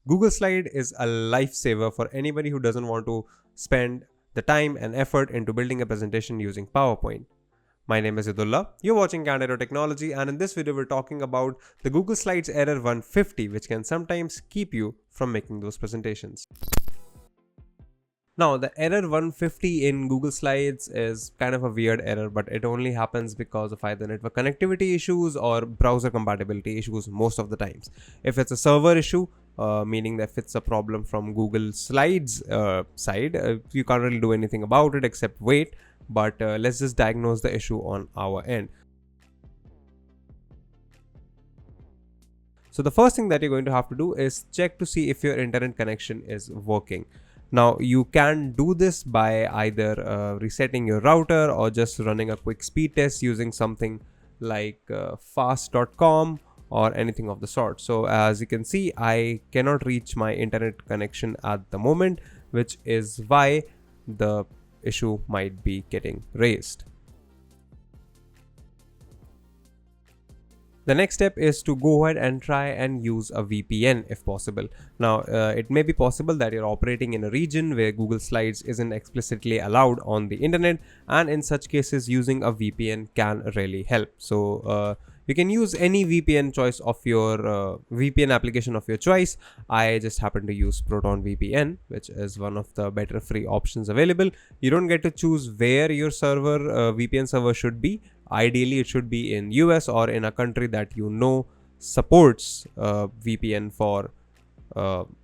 Google Slide is a lifesaver for anybody who doesn't want to spend the time and effort into building a presentation using PowerPoint. My name is Idullah, you're watching Candid.Technology, and in this video we're talking about the Google Slides error 150, which can sometimes keep you from making those presentations. Now, the error 150 in Google Slides is kind of a weird error, but it only happens because of either network connectivity issues or browser compatibility issues most of the times. If it's a server issue, meaning that if it's a problem from Google Slides side, you can't really do anything about it except wait, but let's just diagnose the issue on our end. So the first thing that you're going to have to do is check to see if your internet connection is working. Now, you can do this by either resetting your router or just running a quick speed test using something like fast.com or anything of the sort. So as you can see, I cannot reach my internet connection at the moment, which is why the issue might be getting raised. The next step is to go ahead and try and use a VPN if possible. Now, it may be possible that you're operating in a region where Google Slides isn't explicitly allowed on the internet, and in such cases, using a VPN can really help. So, you can use any VPN choice of your VPN application of your choice. I just happen to use Proton VPN, which is one of the better free options available. You don't get to choose where your server VPN server should be. Ideally, it should be in US or in a country that you know supports VPN for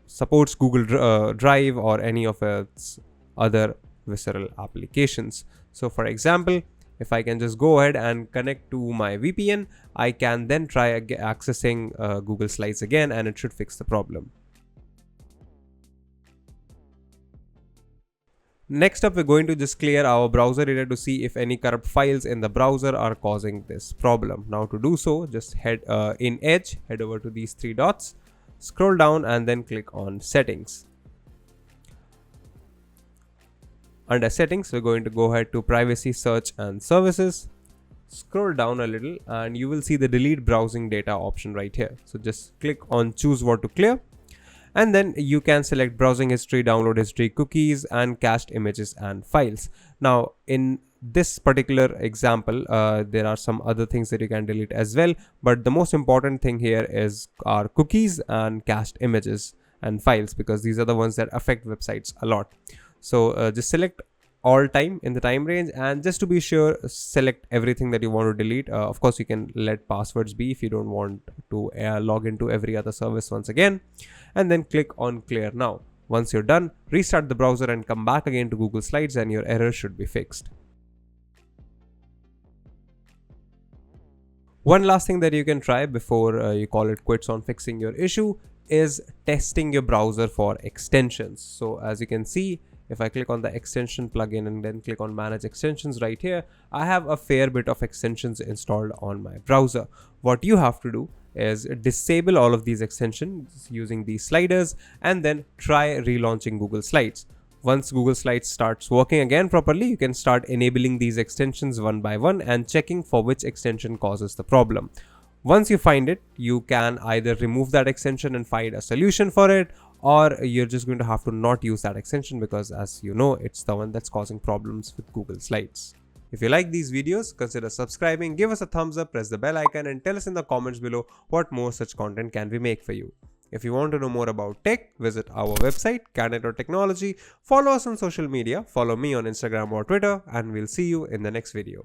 supports Google Drive or any of its other visceral applications. So for example, if I can just go ahead and connect to my VPN, I can then try accessing Google Slides again, and it should fix the problem. Next up, we're going to just clear our browser data to see if any corrupt files in the browser are causing this problem. Now, to do so, just head in Edge, head over to these three dots, scroll down and then click on Settings. Under Settings, we're going to go ahead to Privacy, Search and Services. Scroll down a little and you will see the Delete Browsing Data option right here. So just click on Choose What to Clear. And then you can select browsing history, download history, cookies, and cached images and files. Now, in this particular example, there are some other things that you can delete as well. But the most important thing here are cookies and cached images and files, because these are the ones that affect websites a lot. So just select all time in the time range, and just to be sure, select everything that you want to delete. Of course, you can let passwords be if you don't want to log into every other service once again, and then click on Clear Now. Once you're done, restart the browser and come back again to Google Slides, and your error should be fixed. One last thing that you can try before you call it quits on fixing your issue is testing your browser for extensions. So as you can see, if I click on the extension plugin and then click on manage extensions right here, I have a fair bit of extensions installed on my browser. What you have to do is disable all of these extensions using these sliders and then try relaunching Google Slides. Once Google Slides starts working again properly, you can start enabling these extensions one by one and checking for which extension causes the problem. Once you find it, you can either remove that extension and find a solution for it, or you're just going to have to not use that extension because, as you know, it's the one that's causing problems with Google Slides. If you like these videos, consider subscribing, give us a thumbs up, press the bell icon, and tell us in the comments below what more such content can we make for you. If you want to know more about tech, visit our website, Candid.Technology, follow us on social media, follow me on Instagram or Twitter, and we'll see you in the next video.